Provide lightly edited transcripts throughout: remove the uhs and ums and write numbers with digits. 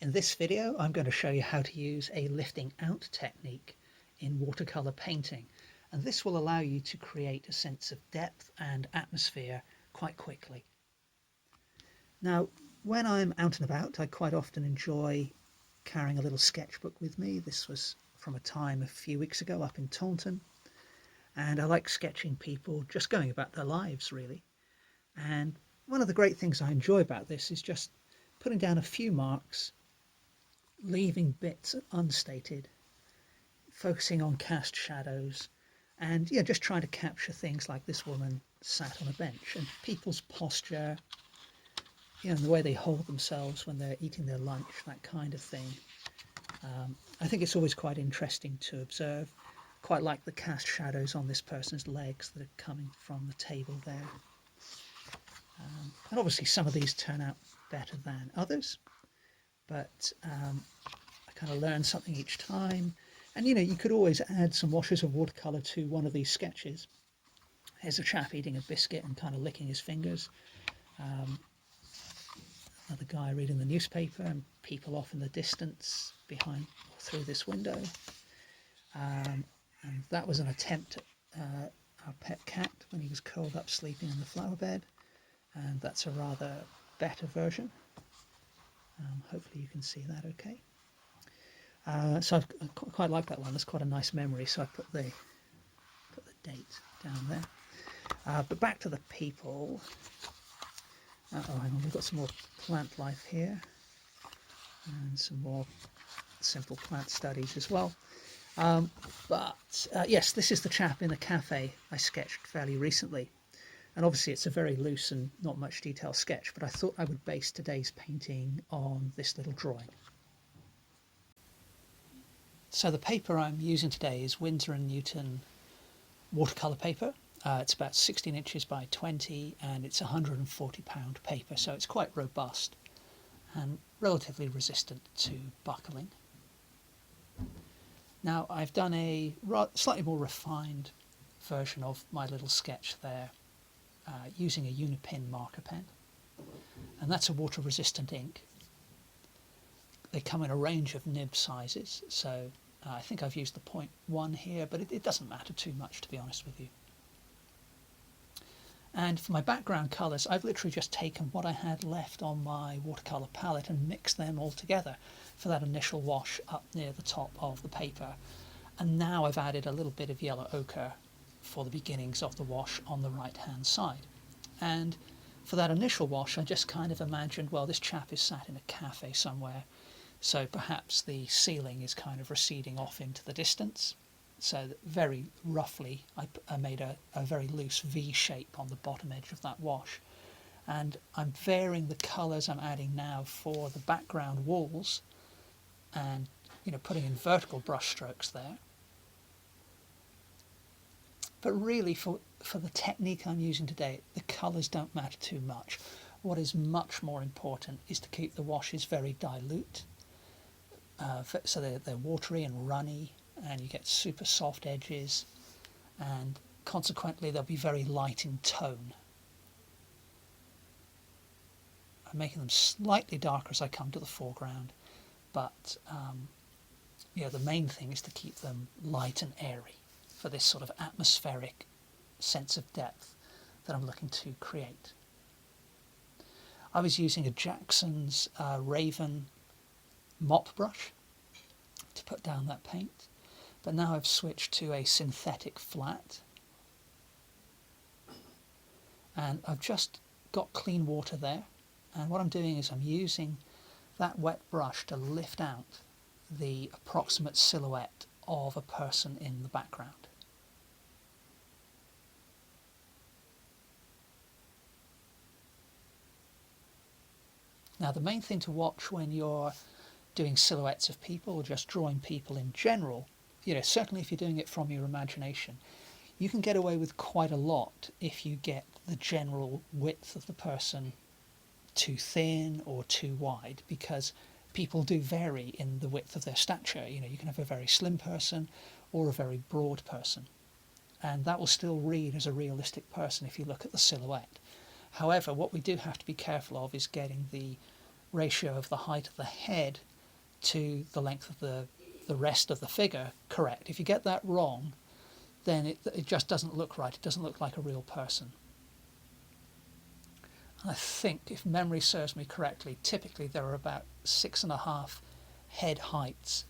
In this video, I'm going to show you how to use a lifting out technique in watercolor painting, and this will allow you to create a sense of depth and atmosphere quite quickly. Now, when I'm out and about, I quite often enjoy carrying a little sketchbook with me. This was from a time a few weeks ago up in Taunton, and I like sketching people just going about their lives, really. And one of the great things I enjoy about this is just putting down a few marks, leaving bits unstated, focusing on cast shadows, and just trying to capture things like this woman sat on a bench and people's posture, and the way they hold themselves when they're eating their lunch, that kind of thing. I think it's always quite interesting to observe. Quite like the cast shadows on this person's legs that are coming from the table there. And obviously some of these turn out better than others, but I kind of learn something each time. And you could always add some washes of watercolour to one of these sketches. Here's a chap eating a biscuit and kind of licking his fingers. Another guy reading the newspaper, and people off in the distance behind or through this window. And that was an attempt at our pet cat when he was curled up sleeping in the flower bed, and that's a rather better version. Hopefully you can see that okay. So I quite like that one. That's quite a nice memory, so I put the date down there. But back to the people. Hang on, we've got some more plant life here, and some more simple plant studies as well. Yes, this is the chap in the cafe I sketched fairly recently, and obviously it's a very loose and not much detail sketch, but I thought I would base today's painting on this little drawing. So the paper I'm using today is Winsor and Newton watercolour paper. It's about 16 inches by 20, and it's £140 paper, so it's quite robust and relatively resistant to buckling. Now I've done a slightly more refined version of my little sketch there using a Unipin marker pen, and that's a water resistant ink. They come in a range of nib sizes, so I think I've used the 0.1 here, but it doesn't matter too much, to be honest with you. And for my background colours, I've literally just taken what I had left on my watercolour palette and mixed them all together for that initial wash up near the top of the paper. And now I've added a little bit of yellow ochre for the beginnings of the wash on the right hand side. And for that initial wash, I just kind of imagined, well, this chap is sat in a cafe somewhere, so perhaps the ceiling is kind of receding off into the distance. So that very roughly I made a very loose V shape on the bottom edge of that wash, and I'm varying the colours I'm adding now for the background walls, and putting in vertical brush strokes there. But really for the technique I'm using today, the colours don't matter too much. What is much more important is to keep the washes very dilute, so they're watery and runny, and you get super soft edges, and consequently they'll be very light in tone. I'm making them slightly darker as I come to the foreground, but the main thing is to keep them light and airy for this sort of atmospheric sense of depth that I'm looking to create. I was using a Jackson's Raven mop brush to put down that paint, but now I've switched to a synthetic flat, and I've just got clean water there, and what I'm doing is I'm using that wet brush to lift out the approximate silhouette of a person in the background. Now the main thing to watch when you're doing silhouettes of people or just drawing people in general, certainly if you're doing it from your imagination, you can get away with quite a lot if you get the general width of the person too thin or too wide, because people do vary in the width of their stature. You can have a very slim person or a very broad person, and that will still read as a realistic person if you look at the silhouette. However, what we do have to be careful of is getting the ratio of the height of the head to the length of the rest of the figure correct. If you get that wrong, then it just doesn't look right. It doesn't look like a real person. I think, if memory serves me correctly, typically there are about 6.5 head heights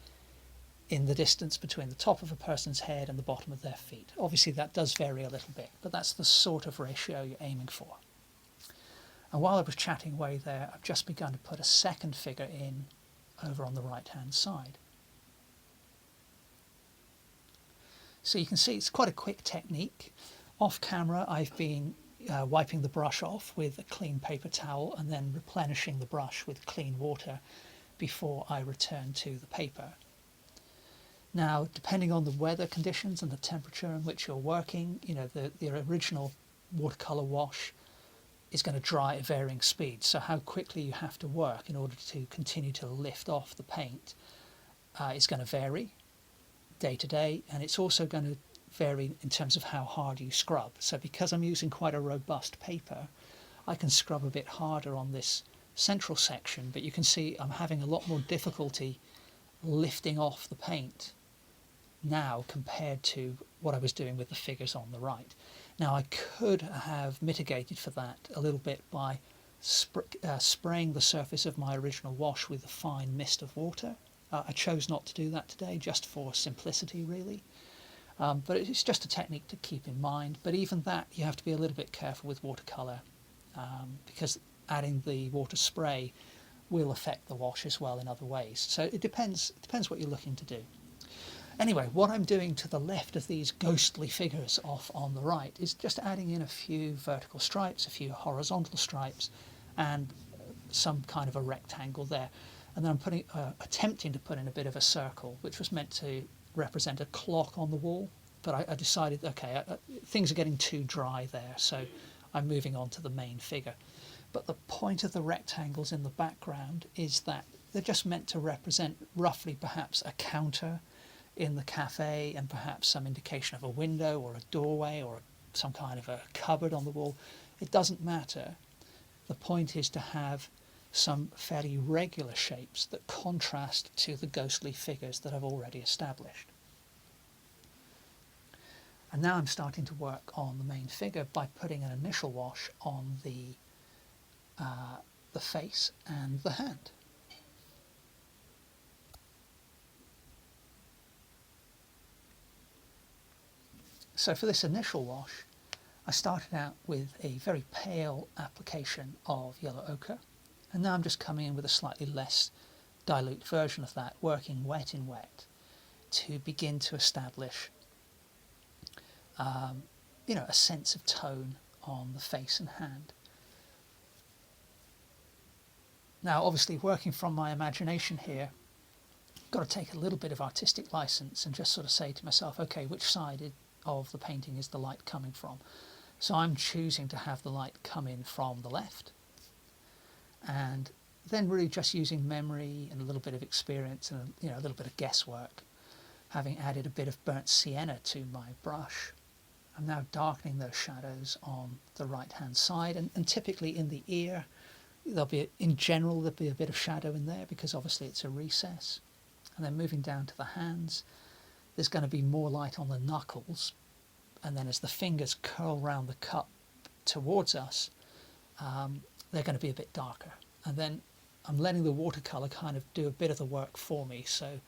in the distance between the top of a person's head and the bottom of their feet. Obviously that does vary a little bit, but that's the sort of ratio you're aiming for. And while I was chatting away there, I've just begun to put a second figure in over on the right hand side. So you can see it's quite a quick technique. Off camera I've been wiping the brush off with a clean paper towel and then replenishing the brush with clean water before I return to the paper. Now, depending on the weather conditions and the temperature in which you're working, the original watercolour wash is going to dry at varying speeds. So how quickly you have to work in order to continue to lift off the paint is going to vary day to day, and it's also going to vary in terms of how hard you scrub. So because I'm using quite a robust paper, I can scrub a bit harder on this central section, but you can see I'm having a lot more difficulty lifting off the paint now compared to what I was doing with the figures on the right. Now I could have mitigated for that a little bit by spraying the surface of my original wash with a fine mist of water. I chose not to do that today, just for simplicity really. But it's just a technique to keep in mind. But even that, you have to be a little bit careful with watercolour, because adding the water spray will affect the wash as well in other ways. So it depends what you're looking to do. Anyway, what I'm doing to the left of these ghostly figures off on the right is just adding in a few vertical stripes, a few horizontal stripes, and some kind of a rectangle there. And then I'm attempting to put in a bit of a circle, which was meant to represent a clock on the wall. But I decided, okay, things are getting too dry there, so I'm moving on to the main figure. But the point of the rectangles in the background is that they're just meant to represent roughly perhaps a counter in the cafe and perhaps some indication of a window or a doorway or some kind of a cupboard on the wall. It doesn't matter. The point is to have some fairly regular shapes that contrast to the ghostly figures that I've already established. And now I'm starting to work on the main figure by putting an initial wash on the face and the hand. So for this initial wash, I started out with a very pale application of yellow ochre, and now I'm just coming in with a slightly less dilute version of that, working wet in wet, to begin to establish a sense of tone on the face and hand. Now, obviously, working from my imagination here, I've got to take a little bit of artistic license and just sort of say to myself, okay, which side of the painting is the light coming from? So I'm choosing to have the light come in from the left, and then really just using memory and a little bit of experience and a little bit of guesswork, having added a bit of burnt sienna to my brush, I'm now darkening those shadows on the right hand side, and typically in the ear there'll be a bit of shadow in there because obviously it's a recess. And then moving down to the hands, there's going to be more light on the knuckles, and then as the fingers curl round the cup towards us, they're going to be a bit darker. And then I'm letting the watercolour kind of do a bit of the work for me, so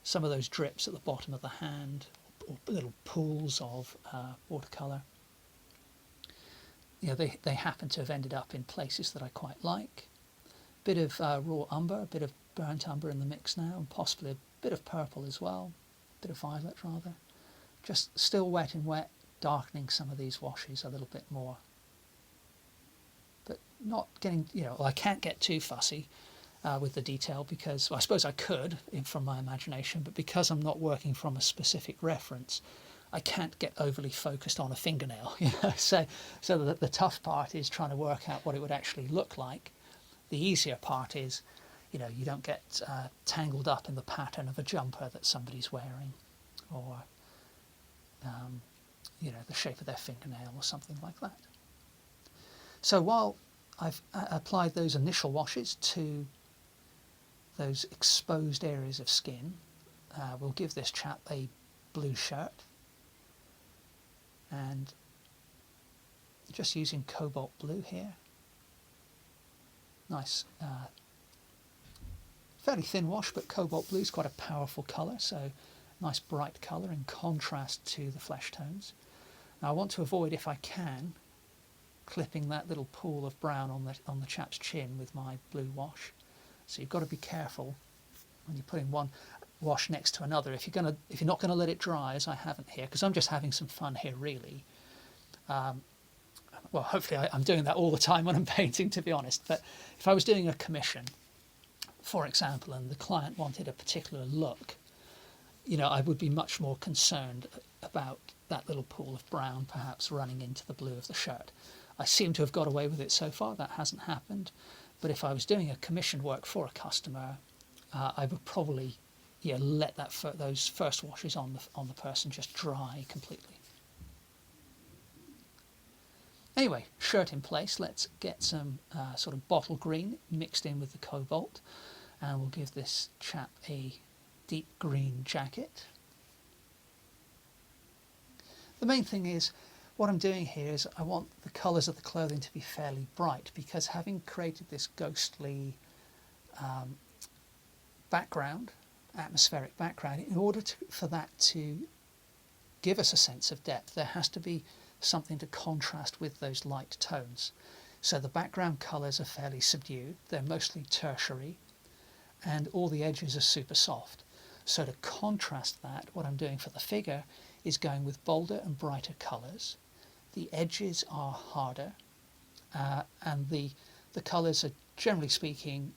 some of those drips at the bottom of the hand, or little pools of watercolour, they happen to have ended up in places that I quite like. A bit of raw umber, a bit of burnt umber in the mix now, and possibly a bit of purple as well, a bit of violet rather. Just still wet in wet, darkening some of these washes a little bit more. But not getting, I can't get too fussy with the detail because, well, I suppose I could from my imagination, but because I'm not working from a specific reference, I can't get overly focused on a fingernail. So the tough part is trying to work out what it would actually look like. The easier part is, you don't get tangled up in the pattern of a jumper that somebody's wearing, or the shape of their fingernail or something like that. So while I've applied those initial washes to those exposed areas of skin. We'll give this chap a blue shirt, and just using cobalt blue here. Nice, fairly thin wash, but cobalt blue is quite a powerful colour, so nice bright colour in contrast to the flesh tones. Now I want to avoid, if I can, clipping that little pool of brown on the chap's chin with my blue wash. So you've got to be careful when you're putting one wash next to another. If you're not going to let it dry, as I haven't here, because I'm just having some fun here, really. Well, hopefully I'm doing that all the time when I'm painting, to be honest. But if I was doing a commission, for example, and the client wanted a particular look, I would be much more concerned about that little pool of brown perhaps running into the blue of the shirt. I seem to have got away with it so far. That hasn't happened. But if I was doing a commissioned work for a customer, I would probably let those first washes on the person just dry completely. Anyway, shirt in place. Let's get some sort of bottle green mixed in with the cobalt, and we'll give this chap a deep green jacket. The main thing is, what I'm doing here is I want the colours of the clothing to be fairly bright, because having created this ghostly background, atmospheric background, in order for that to give us a sense of depth, there has to be something to contrast with those light tones. So the background colours are fairly subdued, they're mostly tertiary, and all the edges are super soft. So to contrast that, what I'm doing for the figure is going with bolder and brighter colours. The edges are harder, and the colours are, generally speaking,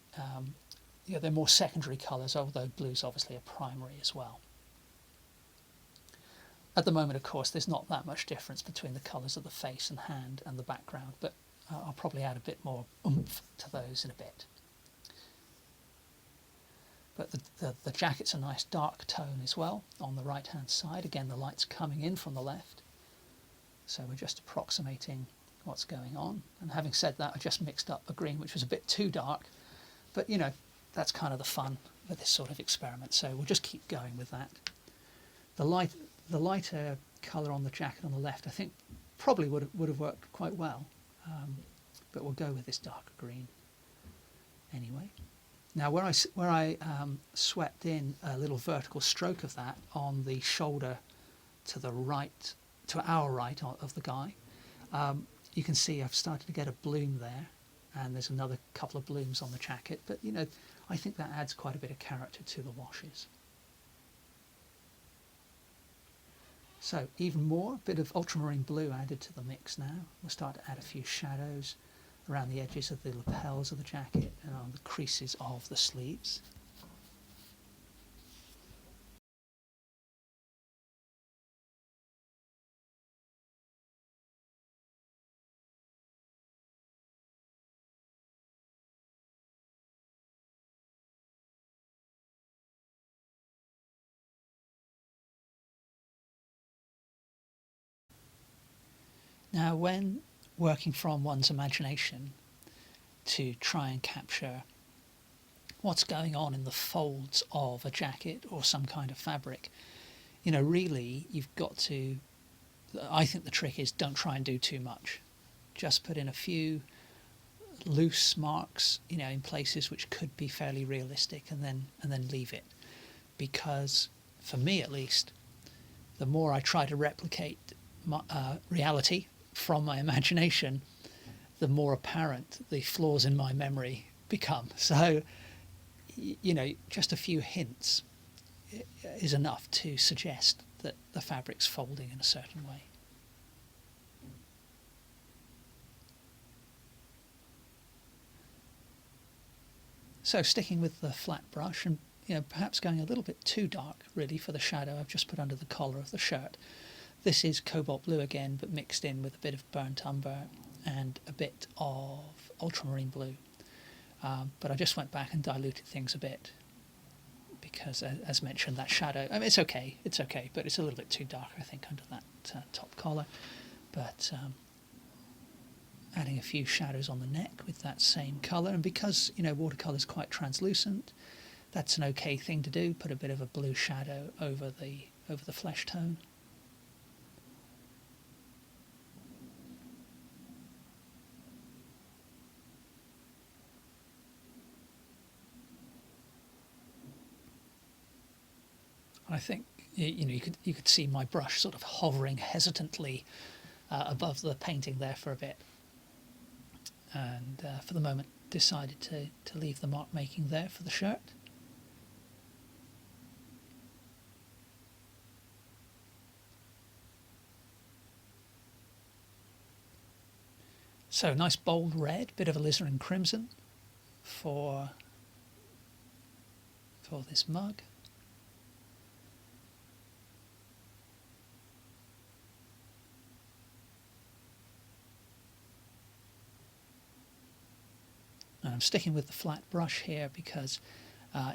they're more secondary colours, although blue's obviously a primary as well. At the moment, of course, there's not that much difference between the colours of the face and hand and the background, but I'll probably add a bit more oomph to those in a bit. But the jacket's a nice dark tone as well on the right hand side. Again, the light's coming in from the left, so we're just approximating what's going on. And having said that, I just mixed up a green which was a bit too dark, but that's kind of the fun with this sort of experiment, so we'll just keep going with that. The lighter colour on the jacket on the left, I think, probably would have worked quite well, but we'll go with this darker green anyway. Now, where I swept in a little vertical stroke of that on the shoulder to the right, to our right of the guy, you can see I've started to get a bloom there, and there's another couple of blooms on the jacket. But I think that adds quite a bit of character to the washes. So even more, a bit of ultramarine blue added to the mix now. We'll start to add a few shadows around the edges of the lapels of the jacket and on the creases of the sleeves. Now, when working from one's imagination to try and capture what's going on in the folds of a jacket or some kind of fabric, really you've got to, I think the trick is, don't try and do too much. Just put in a few loose marks, in places which could be fairly realistic, and then leave it. Because for me at least, the more I try to replicate reality from my imagination, the more apparent the flaws in my memory become. So, just a few hints is enough to suggest that the fabric's folding in a certain way. So sticking with the flat brush and perhaps going a little bit too dark really for the shadow I've just put under the collar of the shirt. This is cobalt blue again, but mixed in with a bit of burnt umber and a bit of ultramarine blue. But I just went back and diluted things a bit because, as mentioned, that shadow, it's okay, but it's a little bit too dark, I think, under that top collar. But adding a few shadows on the neck with that same colour, and because watercolour is quite translucent, That's an okay thing to do. Put a bit of a blue shadow over the flesh tone. I think you could see my brush sort of hovering hesitantly above the painting there for a bit, and for the moment decided to leave the mark making there for the shirt. So nice bold red, bit of alizarin crimson for this mug. And I'm sticking with the flat brush here because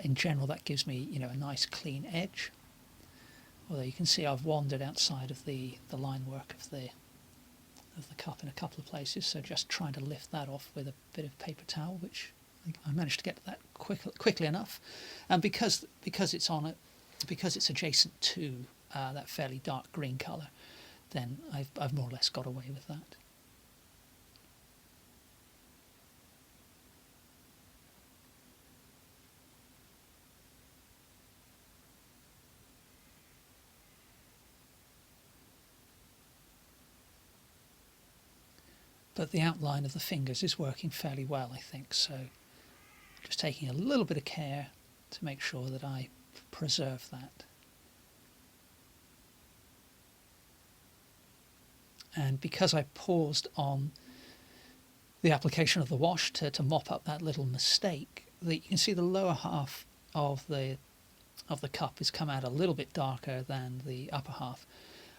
in general that gives me a nice clean edge. Although you can see I've wandered outside of the line work of the cup in a couple of places, so just trying to lift that off with a bit of paper towel, which I managed to get to that quickly enough. And because it's adjacent to that fairly dark green colour, then I've more or less got away with that. But the outline of the fingers is working fairly well, I think, so just taking a little bit of care to make sure that I preserve that. And because I paused on the application of the wash to mop up that little mistake, you can see the lower half of the cup has come out a little bit darker than the upper half.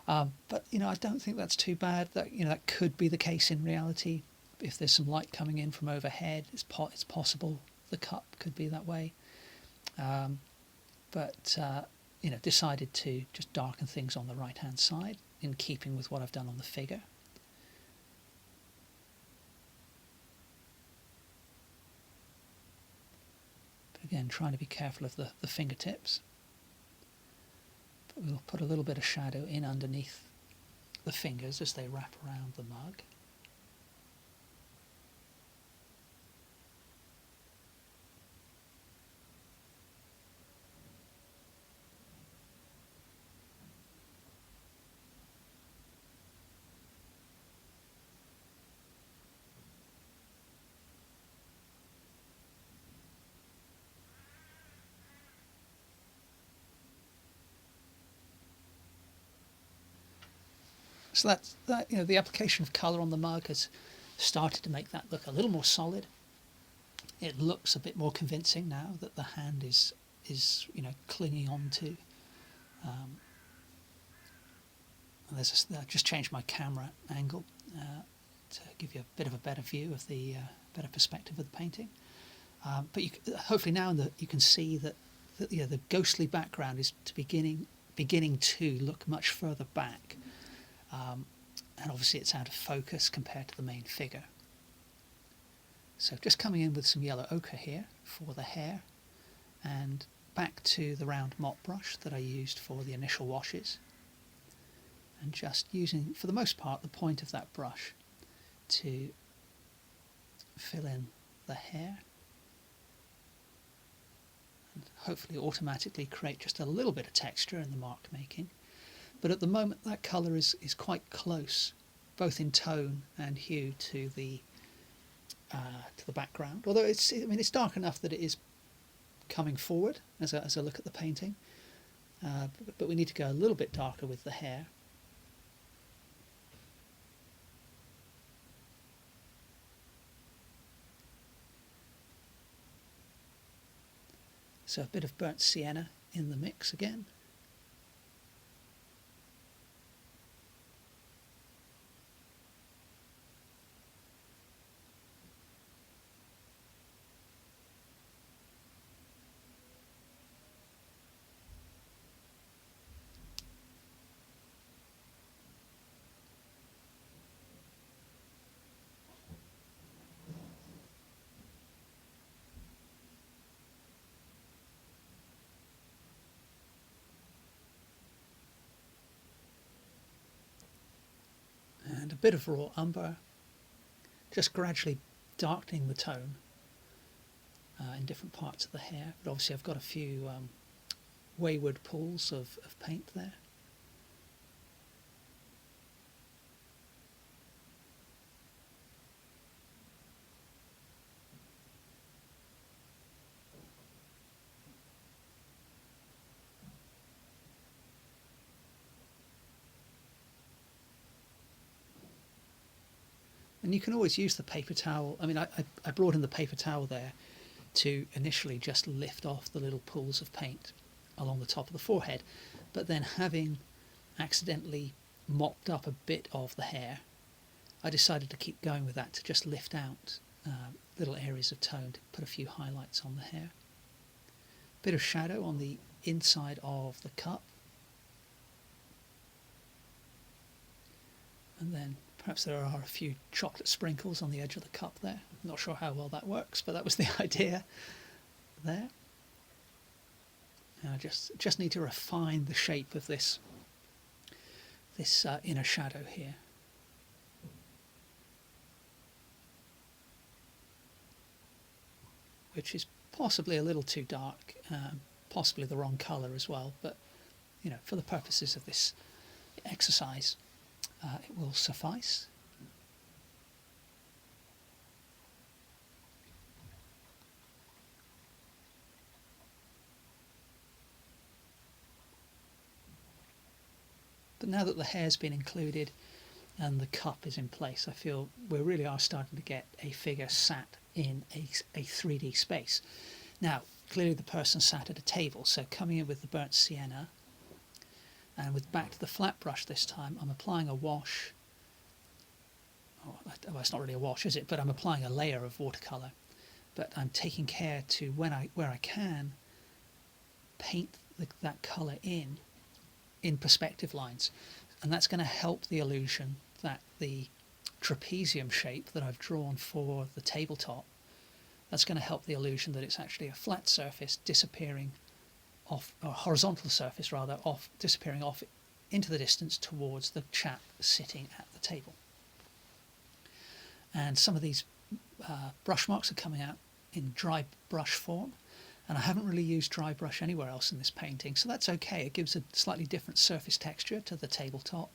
But I don't think that's too bad. That could be the case in reality. If there's some light coming in from overhead, it's possible the cup could be that way. But decided to just darken things on the right hand side in keeping with what I've done on the figure. But again, trying to be careful of the fingertips. But we'll put a little bit of shadow in underneath the fingers as they wrap around the mug. So that the application of colour on the mug has started to make that look a little more solid. It looks a bit more convincing now that the hand is clinging on to. I just changed my camera angle to give you a bit of a better view of the better perspective of the painting. But hopefully now that you can see that the ghostly background is beginning to look much further back. And obviously it's out of focus compared to the main figure. So just coming in with some yellow ochre here for the hair, and back to the round mop brush that I used for the initial washes, and just using, for the most part, the point of that brush to fill in the hair, and hopefully automatically create just a little bit of texture in the mark making. But at the moment that colour is quite close, both in tone and hue, to the background. Although it's dark enough that it is coming forward as I look at the painting. But we need to go a little bit darker with the hair. So a bit of burnt sienna in the mix again. bit of raw umber, just gradually darkening the tone in different parts of the hair. But obviously I've got a few wayward pools of paint there. And you can always use the paper towel. I mean, I brought in the paper towel there to initially just lift off the little pools of paint along the top of the forehead, but then having accidentally mopped up a bit of the hair, I decided to keep going with that to just lift out little areas of tone, to put a few highlights on the hair. Bit of shadow on the inside of the cup, and then perhaps there are a few chocolate sprinkles on the edge of the cup there. I'm not sure how well that works, but that was the idea there. Now I just need to refine the shape of this inner shadow here. Which is possibly a little too dark, possibly the wrong colour as well, but you know, for the purposes of this exercise, it will suffice. But now that the hair's been included and the cup is in place, I feel we really are starting to get a figure sat in a 3D space. Now, clearly the person sat at a table, so coming in with the burnt sienna, and with back to the flat brush this time, I'm applying a wash. Well, it's not really a wash, is it? But I'm applying a layer of watercolour. But I'm taking care to, where I can, paint that colour in perspective lines. And that's going to help the illusion that the trapezium shape that I've drawn for the tabletop, that's going to help the illusion that it's actually a flat surface disappearing off, or horizontal surface rather, disappearing off into the distance towards the chap sitting at the table. And some of these brush marks are coming out in dry brush form, and I haven't really used dry brush anywhere else in this painting, so that's okay. It gives a slightly different surface texture to the tabletop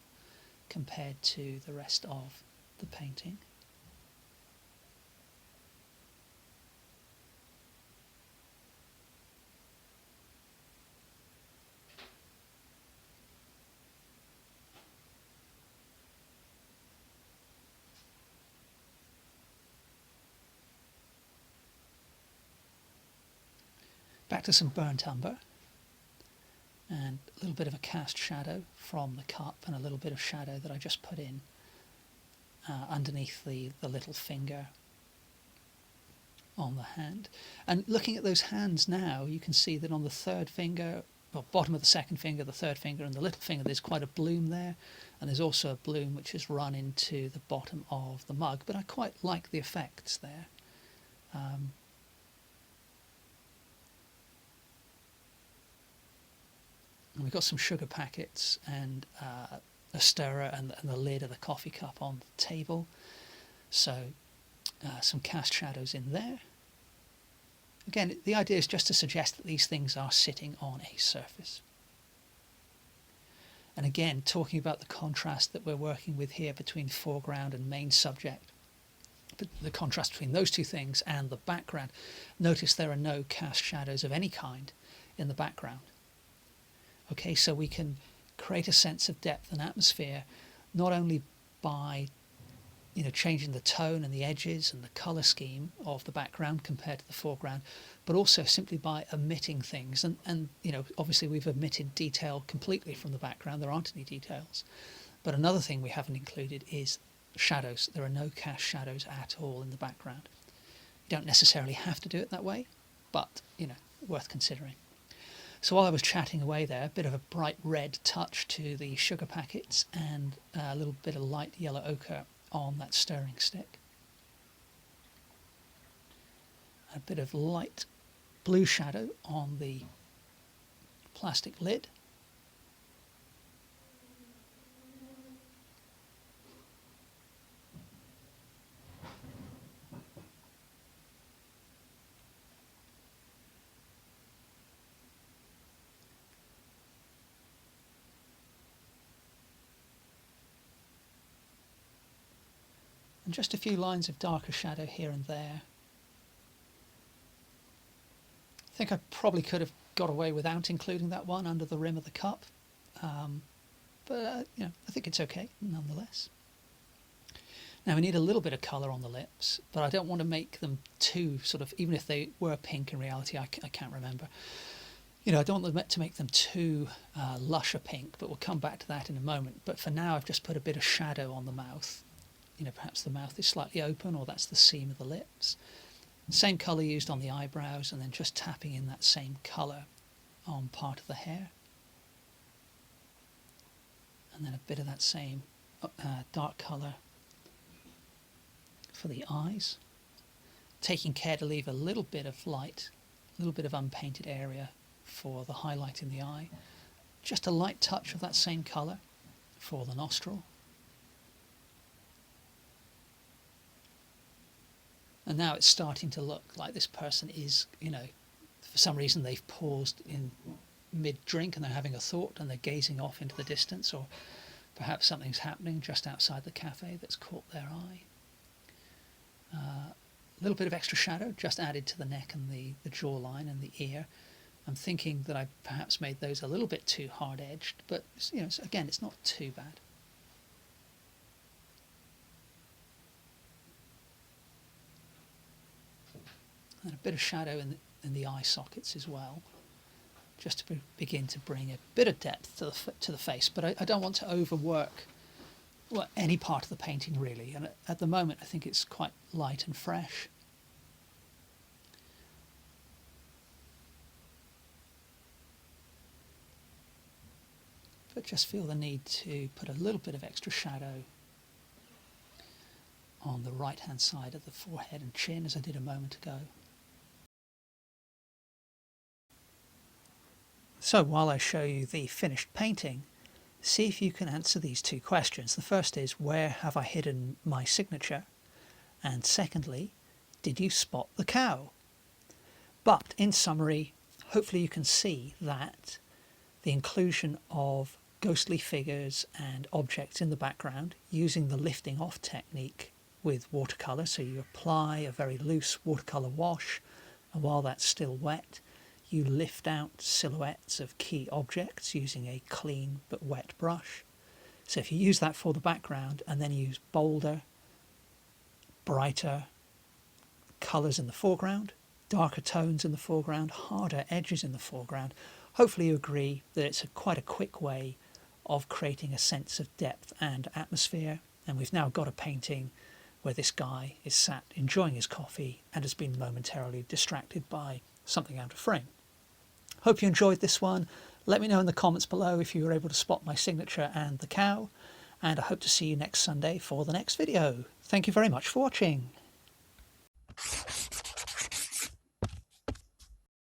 compared to the rest of the painting. Back to some burnt umber and a little bit of a cast shadow from the cup, and a little bit of shadow that I just put in underneath the little finger on the hand. And looking at those hands now, you can see that on the third finger, or bottom of the second finger, the third finger and the little finger, there's quite a bloom there, and there's also a bloom which has run into the bottom of the mug, but I quite like the effects there. And we've got some sugar packets and a stirrer and the lid of the coffee cup on the table. So some cast shadows in there. Again, the idea is just to suggest that these things are sitting on a surface. And again, talking about the contrast that we're working with here between foreground and main subject, but the contrast between those two things and the background. Notice there are no cast shadows of any kind in the background. Okay, so we can create a sense of depth and atmosphere not only by changing the tone and the edges and the colour scheme of the background compared to the foreground, but also simply by omitting things. And obviously we've omitted detail completely from the background. There aren't any details. But another thing we haven't included is shadows. There are no cast shadows at all in the background. You don't necessarily have to do it that way, but worth considering. So while I was chatting away there, a bit of a bright red touch to the sugar packets and a little bit of light yellow ochre on that stirring stick. A bit of light blue shadow on the plastic lid. and just a few lines of darker shadow here and there. I think I probably could have got away without including that one under the rim of the cup, but you know, I think it's okay nonetheless. Now we need a little bit of colour on the lips, but I don't want to make them too sort of, even if they were pink in reality, I can't remember. You know, I don't want to make them too lush a pink, but we'll come back to that in a moment. But for now, I've just put a bit of shadow on the mouth. You know, perhaps the mouth is slightly open, or that's the seam of the lips. Same colour used on the eyebrows, and then just tapping in that same colour on part of the hair. And then a bit of that same dark colour for the eyes. Taking care to leave a little bit of light, a little bit of unpainted area for the highlight in the eye. Just a light touch of that same colour for the nostril. And now it's starting to look like this person is, you know, for some reason they've paused in mid-drink and they're having a thought and they're gazing off into the distance, or perhaps something's happening just outside the cafe that's caught their eye. A little bit of extra shadow just added to the neck and the jawline and the ear. I'm thinking that I perhaps made those a little bit too hard-edged, but you know, again, it's not too bad. And a bit of shadow in the eye sockets as well, just to begin to bring a bit of depth to the face. But I don't want to overwork any part of the painting really. And at the moment, I think it's quite light and fresh. But just feel the need to put a little bit of extra shadow on the right hand side of the forehead and chin, as I did a moment ago. So while I show you the finished painting, see if you can answer these two questions. The first is, where have I hidden my signature? And secondly, did you spot the cow? But in summary, hopefully you can see that the inclusion of ghostly figures and objects in the background using the lifting off technique with watercolour, so you apply a very loose watercolour wash, and while that's still wet, you lift out silhouettes of key objects using a clean but wet brush. So if you use that for the background and then use bolder, brighter colours in the foreground, darker tones in the foreground, harder edges in the foreground, hopefully you agree that it's quite a quick way of creating a sense of depth and atmosphere. And we've now got a painting where this guy is sat enjoying his coffee and has been momentarily distracted by something out of frame. Hope you enjoyed this one. Let me know in the comments below if you were able to spot my signature and the cow, and I hope to see you next Sunday for the next video. Thank you very much for watching.